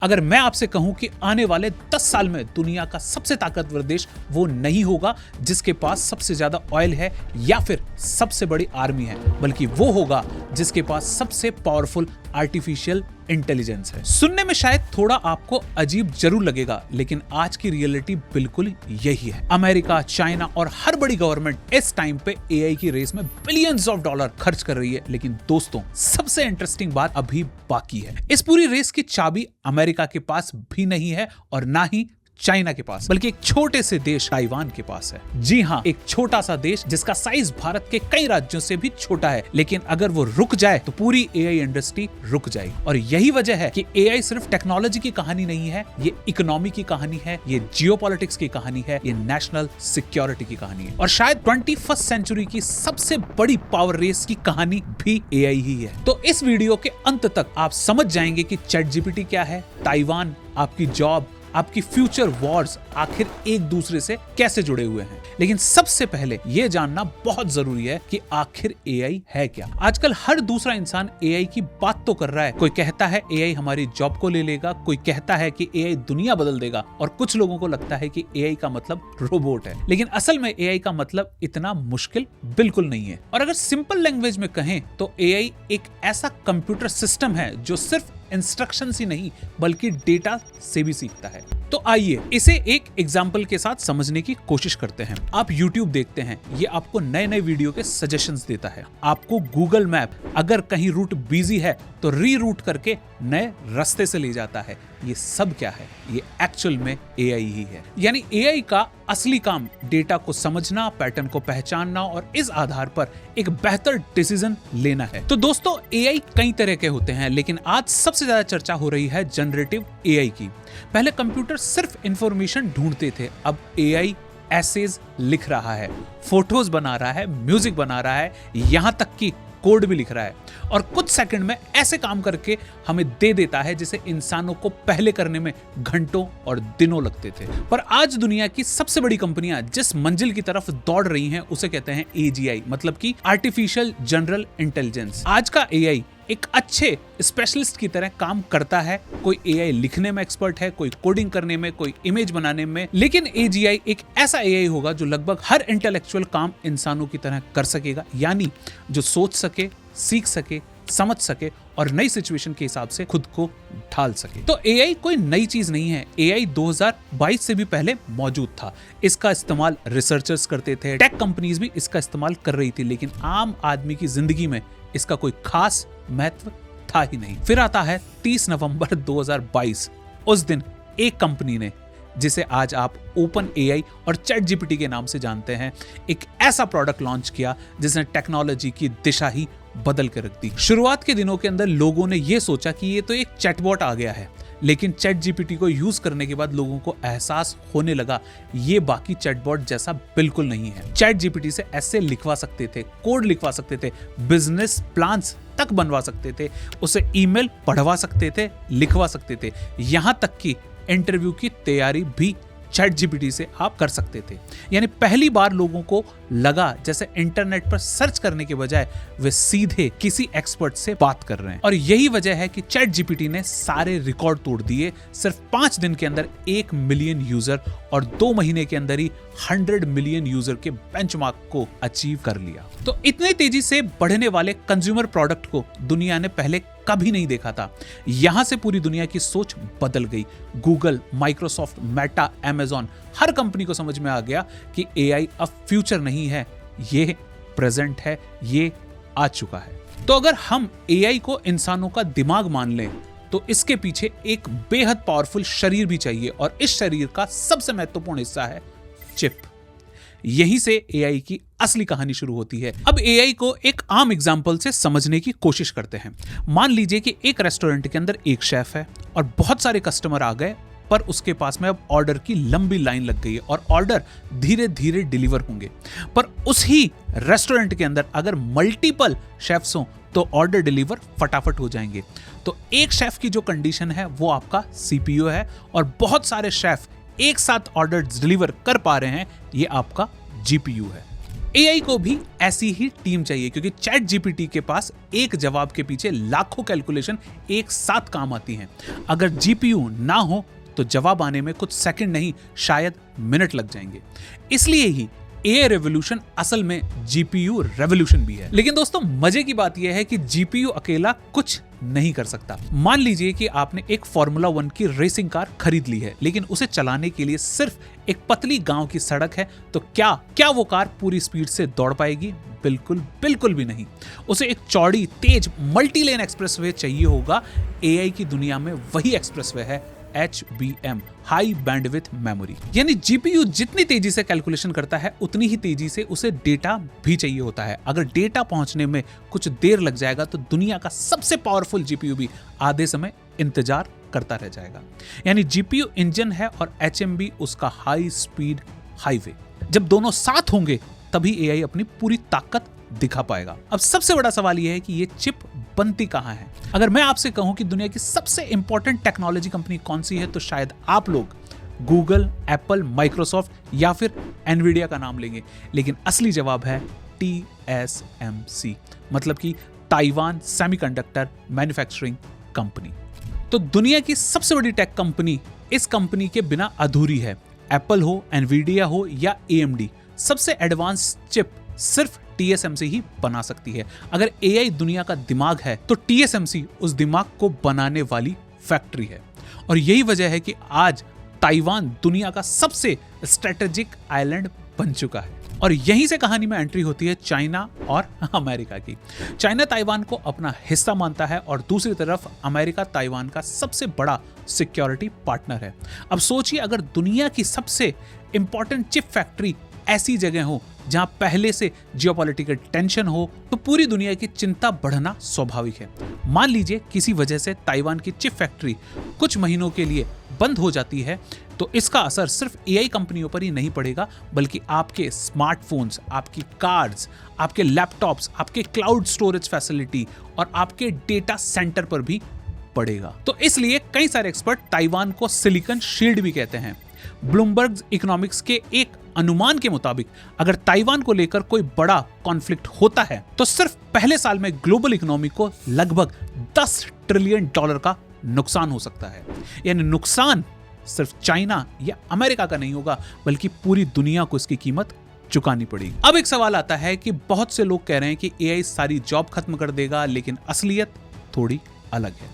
अगर मैं आपसे कहूं कि आने वाले 10 साल में दुनिया का सबसे ताकतवर देश वो नहीं होगा जिसके पास सबसे ज्यादा ऑयल है या फिर सबसे बड़ी आर्मी है, बल्कि वो होगा जिसके पास सबसे पावरफुल आर्टिफिशियल इंटेलिजेंस है। सुनने में शायद थोड़ा आपको अजीब जरूर लगेगा, लेकिन आज की रियलिटी बिल्कुल यही है। अमेरिका, चाइना और हर बड़ी गवर्नमेंट इस टाइम पे एआई की रेस में बिलियंस ऑफ डॉलर खर्च कर रही है। लेकिन दोस्तों, सबसे इंटरेस्टिंग बात अभी बाकी है। इस पूरी रेस की चाबी अमेरिका के पास भी नहीं है और ना ही चाइना के पास, बल्कि एक छोटे से देश ताइवान के पास है। जी हाँ, एक छोटा सा देश जिसका साइज भारत के कई राज्यों से भी छोटा है, लेकिन अगर वो रुक जाए तो पूरी एआई इंडस्ट्री रुक जाएगी। और यही वजह है कि एआई सिर्फ टेक्नोलॉजी की कहानी नहीं है, ये इकोनॉमी की कहानी है, ये जियोपॉलिटिक्स की कहानी है, ये नेशनल सिक्योरिटी की कहानी है। और शायद 21वीं सेंचुरी की सबसे बड़ी पावर रेस की कहानी भी एआई ही है। तो इस वीडियो के अंत तक आप समझ जाएंगे कि चैटजीपीटी क्या है, ताइवान, आपकी जॉब, आपकी फ्यूचर वॉर्स आखिर एक दूसरे से कैसे जुड़े हुए हैं। लेकिन सबसे पहले यह जानना बहुत जरूरी है कि आखिर एआई है क्या। आजकल हर दूसरा इंसान एआई की बात तो कर रहा है। कोई कहता है एआई हमारी जॉब को ले लेगा, कोई कहता है कि एआई दुनिया बदल देगा, और कुछ लोगों को लगता है कि एआई का मतलब रोबोट है। लेकिन असल में एआई का मतलब इतना मुश्किल बिल्कुल नहीं है। और अगर सिंपल लैंग्वेज में कहें तो एआई एक ऐसा कंप्यूटर सिस्टम है जो सिर्फ इंस्ट्रक्शन ही नहीं बल्कि डेटा से भी सीखता है। तो आइए इसे एक एग्जाम्पल के साथ समझने की कोशिश करते हैं। आप YouTube देखते हैं, ये आपको नए नए वीडियो के सजेशंस देता है। आपको Google मैप अगर कहीं रूट बिजी है तो रीरूट करके नए रास्ते से ले जाता है। ये सब क्या है? ये एक्चुअल में एआई ही है। यानी एआई का असली काम डेटा को समझना, पैटर्न को पहचानना और इस आधार पर एक बेहतर डिसीजन लेना है। तो दोस्तों, एआई कई तरह के होते हैं, लेकिन आज सबसे ज्यादा चर्चा हो रही है जनरेटिव एआई की। पहले कंप्यूटर सिर्फ इंफॉर्मेशन ढूंढते थे, अब एआई एसेज लिख रहा है, फोटोज बना रहा है, म्यूजिक बना रहा है, यहां तक कि कोड भी लिख रहा है। और कुछ सेकंड में ऐसे काम करके हमें दे देता है जिसे इंसानों को पहले करने में घंटों और दिनों लगते थे। पर आज दुनिया की सबसे बड़ी कंपनियां जिस मंजिल की तरफ दौड़ रही हैं उसे कहते हैं एजीआई, मतलब कि आर्टिफिशियल जनरल इंटेलिजेंस। आज का एआई एक अच्छे स्पेशलिस्ट की तरह काम करता है। कोई एआई लिखने में एक्सपर्ट है, कोई कोडिंग करने में, कोई इमेज बनाने में। लेकिन एजीआई एक ऐसा एआई होगा जो लगभग हर इंटेलेक्चुअल काम इंसानों की तरह कर सकेगा, यानी जो सोच सके, सीख सके, समझ सके और नई सिचुएशन के हिसाब से खुद को ढाल सके। तो एआई कोई नई चीज नहीं है। एआई 2022 से भी पहले मौजूद था। इसका इस्तेमाल रिसर्चर्स करते थे, टेक कंपनीज भी इसका इस्तेमाल कर रही थी, लेकिन आम आदमी की जिंदगी में इसका कोई खास महत्व था ही नहीं। फिर आता है 30 नवंबर 2022। उस दिन एक कंपनी ने, जिसे आज आप ओपन एआई और चैट जीपीटी के नाम से जानते हैं, एक ऐसा प्रोडक्ट लॉन्च किया जिसने टेक्नोलॉजी की दिशा ही बदल कर रख दी। शुरुआत के दिनों के अंदर लोगों ने यह सोचा कि ये तो एक चैटबॉट आ गया है, लेकिन चैट जीपीटी को यूज करने के बाद लोगों को एहसास होने लगा ये बाकी चैटबॉट जैसा बिल्कुल नहीं है। चैट जीपीटी से ऐसे लिखवा सकते थे, कोड लिखवा सकते थे, बिजनेस प्लान्स तक बनवा सकते थे, उसे ईमेल पढ़वा सकते थे, लिखवा सकते थे, यहां तक कि इंटरव्यू की तैयारी भी चैट जीपीटी से आप कर सकते थे। यानी पहली बार लोगों को लगा जैसे इंटरनेट पर सर्च करने के बजाय वे सीधे किसी एक्सपर्ट से बात कर रहे हैं। और यही वजह है कि चैट जीपीटी ने सारे रिकॉर्ड तोड़ दिए। सिर्फ 5 दिन के अंदर 1 मिलियन यूजर और 2 महीने के अंदर ही 100 मिलियन यूजर के बेंचमार्क को अचीव कर लिया। तो इतने तेजी से बढ़ने वाले कंज्यूमर प्रोडक्ट को दुनिया ने पहले कभी नहीं देखा था। यहां से पूरी दुनिया की सोच बदल गई। गूगल, माइक्रोसॉफ्ट, मेटा, अमेज़न, हर कंपनी को समझ में आ गया कि एआई अब फ्यूचर नहीं है, ये प्रेजेंट है, ये आ चुका है। तो अगर हम एआई को इंसानों का दिमाग मान लें तो इसके पीछे एक बेहद पावरफुल शरीर भी चाहिए, और इस शरीर का सबसे महत्वपूर्ण हिस्सा है चिप। यहीं से एआई की असली कहानी शुरू होती है। अब एआई को एक आम एग्जांपल से समझने की कोशिश करते हैं। मान लीजिए कि एक रेस्टोरेंट के अंदर एक शेफ है और बहुत सारे कस्टमर आ गए, पर उसके पास में अब ऑर्डर की लंबी लाइन लग गई है और ऑर्डर धीरे धीरे डिलीवर होंगे। पर उस ही रेस्टोरेंट के अंदर अगर मल्टीपल शेफ्स हों तो ऑर्डर डिलीवर फटाफट हो जाएंगे। तो एक शेफ की जो कंडीशन है वो आपका सीपीयू है, और बहुत सारे शेफ एक साथ ऑर्डर डिलीवर कर पा रहे हैं, ये आपका जीपीयू है। एआई को भी ऐसी ही टीम चाहिए, क्योंकि चैट जीपीटी के पास एक जवाब के पीछे लाखों कैलकुलेशन एक साथ काम आती हैं। अगर जीपीयू ना हो तो जवाब आने में कुछ सेकंड नहीं, शायद मिनट लग जाएंगे। इसलिए ही एआई रेवोल्यूशन असल में जीपीयू रेवोल्यूशन भी है। लेकिन दोस्तों, मजे की बात यह है कि जीपीयू अकेला कुछ नहीं कर सकता। मान लीजिए कि आपने एक फार्मूला 1 की रेसिंग कार खरीद ली है, लेकिन उसे चलाने के लिए सिर्फ एक पतली गांव की सड़क है, तो क्या वो कार पूरी स्पीड से दौड़ पाएगी? बिल्कुल भी नहीं। उसे एक चौड़ी, तेज, मल्टी लेन एक्सप्रेसवे चाहिए होगा। एआई की दुनिया में वही एक्सप्रेसवे है HBM, हाई बैंडविड्थ मेमोरी। यानी जीपीयू जितनी तेजी से कैलकुलेशन करता है, उतनी ही तेजी से उसे डेटा भी चाहिए होता है। अगर डेटा पहुंचने में कुछ देर लग जाएगा तो दुनिया का सबसे पावरफुल जीपीयू भी आधे समय इंतजार करता रह जाएगा। यानी जीपीयू इंजन है और HMB उसका हाई स्पीड हाईवे। जब दोनों साथ होंगे तभी एआई अपनी पूरी ताकत दिखा पाएगा। अब सबसे बड़ा सवाल यह है कि ये चिप बनती कहां है? अगर मैं आपसे कहूं कि दुनिया की सबसे इंपॉर्टेंट टेक्नोलॉजी कंपनी कौन सी है, तो शायद आप लोग गूगल, एप्पल, माइक्रोसॉफ्ट या फिर एनवीडिया का नाम लेंगे। लेकिन असली जवाब है TSMC, मतलब कि ताइवान सेमीकंडक्टर मैन्युफैक्चरिंग कंपनी। तो दुनिया की सबसे बड़ी टेक कंपनी इस कंपनी के बिना अधूरी है। एप्पल हो, एनवीडिया हो या AMD, सबसे एडवांस चिप सिर्फ TSMC ही बना सकती है। अगर AI दुनिया का दिमाग है तो TSMC उस दिमाग को बनाने वाली फैक्ट्री है। और यही वजह है कि आज ताइवान दुनिया का सबसे स्ट्रेटेजिक आइलैंड बन चुका है। और यहीं से कहानी में एंट्री होती है चाइना और अमेरिका की। चाइना ताइवान को अपना हिस्सा मानता है और दूसरी तरफ अमेरिका ताइवान का सबसे बड़ा सिक्योरिटी पार्टनर है। अब सोचिए, अगर दुनिया की सबसे इंपॉर्टेंट चिप फैक्ट्री ऐसी जगह हो जहां पहले से जियोपॉलिटिकल टेंशन हो, तो पूरी दुनिया की चिंता बढ़ना स्वाभाविक है। मान लीजिए किसी वजह से ताइवान की चिप फैक्ट्री कुछ महीनों के लिए बंद हो जाती है, तो इसका असर सिर्फ एआई कंपनियों पर ही नहीं पड़ेगा, बल्कि आपके स्मार्टफोन्स, आपकी कार्स, आपके लैपटॉप्स, आपके क्लाउड स्टोरेज फैसिलिटी और आपके डेटा सेंटर पर भी पड़ेगा। तो इसलिए कई सारे एक्सपर्ट ताइवान को सिलिकॉन शील्ड भी कहते हैं। ब्लूमबर्ग इकोनॉमिक्स के एक अनुमान के मुताबिक अगर ताइवान को लेकर कोई बड़ा कॉन्फ्लिक्ट होता है तो सिर्फ पहले साल में ग्लोबल इकोनॉमी को लगभग $10 ट्रिलियन का नुकसान हो सकता है। यानी नुकसान सिर्फ चाइना या अमेरिका का नहीं होगा, बल्कि पूरी दुनिया को इसकी कीमत चुकानी पड़ेगी। अब एक सवाल आता है कि बहुत से लोग कह रहे हैं कि एआई सारी जॉब खत्म कर देगा, लेकिन असलियत थोड़ी अलग है।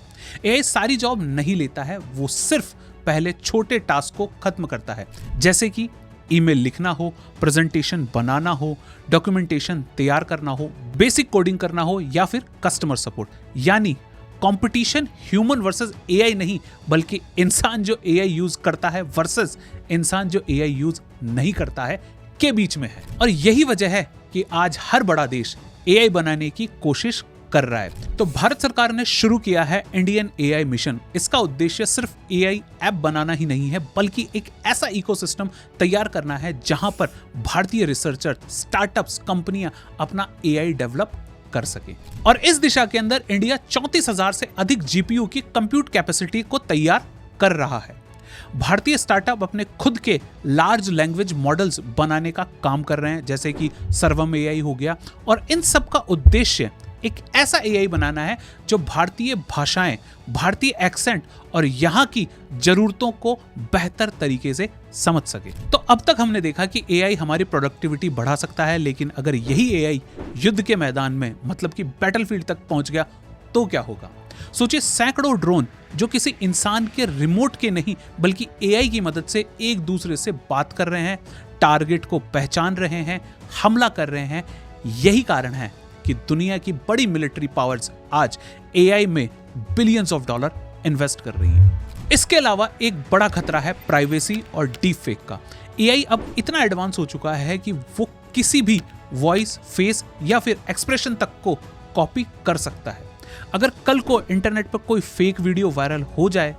एआई सारी जॉब नहीं लेता है, वो सिर्फ पहले छोटे टास्क को खत्म करता है, जैसे कि ईमेल लिखना हो, प्रेजेंटेशन बनाना हो, डॉक्यूमेंटेशन तैयार करना हो, बेसिक कोडिंग करना हो या फिर कस्टमर सपोर्ट। यानी कंपटीशन ह्यूमन वर्सेस एआई नहीं, बल्कि इंसान जो एआई यूज करता है वर्सेस इंसान जो एआई यूज नहीं करता है के बीच में है। और यही वजह है कि आज हर बड़ा देश एआई बनाने की कोशिश कर रहा है। तो भारत सरकार ने शुरू किया है इंडियन एआई मिशन। इसका उद्देश्य सिर्फ एआई ऐप बनाना ही नहीं है, बल्कि एक ऐसा इकोसिस्टम तैयार करना है जहां पर भारतीय रिसर्चर, स्टार्टअप्स, कंपनियां अपना एआई डेवलप कर सके। और इस दिशा के अंदर इंडिया 34,000 से अधिक जीपीयू की कंप्यूट कैपेसिटी को तैयार कर रहा है। भारतीय स्टार्टअप अपने खुद के लार्ज लैंग्वेज मॉडल्स बनाने का काम कर रहे हैं, जैसे कि सर्वम एआई हो गया। और इन सब का उद्देश्य एक ऐसा एआई बनाना है जो भारतीय भाषाएं, भारतीय एक्सेंट और यहाँ की जरूरतों को बेहतर तरीके से समझ सके। तो अब तक हमने देखा कि एआई हमारी प्रोडक्टिविटी बढ़ा सकता है, लेकिन अगर यही एआई युद्ध के मैदान में, मतलब कि बैटलफील्ड तक पहुंच गया तो क्या होगा? सोचिए, सैकड़ों ड्रोन जो किसी इंसान के रिमोट के नहीं बल्कि एआई की मदद से एक दूसरे से बात कर रहे हैं, टारगेट को पहचान रहे हैं, हमला कर रहे हैं। यही कारण है कि दुनिया की बड़ी मिलिट्री पावर्स आज एआई में बिलियंस ऑफ डॉलर इन्वेस्ट कर रही हैं। इसके अलावा एक बड़ा खतरा है प्राइवेसी और डीप फेक का। एआई अब इतना एडवांस हो चुका है कि वो किसी भी वॉइस, फेस या फिर एक्सप्रेशन तक को कॉपी कर सकता है। अगर कल को इंटरनेट पर कोई फेक वीडियो वायरल हो जाए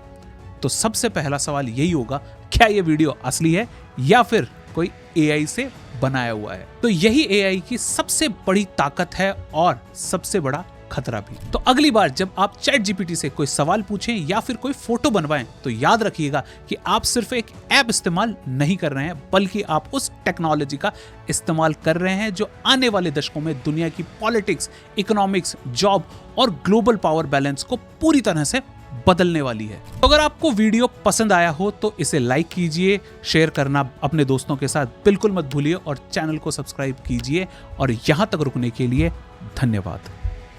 तो सबसे पहला सवाल यही होगा, क्या ये वीडियो असली है या फिर कोई एआई से बनाया हुआ है? तो यही एआई की सबसे बड़ी ताकत है और सबसे बड़ा खतरा भी। तो अगली बार जब आप चैट जीपीटी से कोई सवाल पूछें या फिर कोई फोटो बनवाएं तो याद रखिएगा कि आप सिर्फ एक ऐप इस्तेमाल नहीं कर रहे हैं, बल्कि आप उस टेक्नोलॉजी का इस्तेमाल कर रहे हैं जो आने वाले दशकों में दुनिया की पॉलिटिक्स, इकोनॉमिक्स, जॉब और ग्लोबल पावर बैलेंस को पूरी तरह से बदलने वाली है। तो अगर आपको वीडियो पसंद आया हो तो इसे लाइक कीजिए, शेयर करना अपने दोस्तों के साथ बिल्कुल मत भूलिए और चैनल को सब्सक्राइब कीजिए। और यहां तक रुकने के लिए धन्यवाद।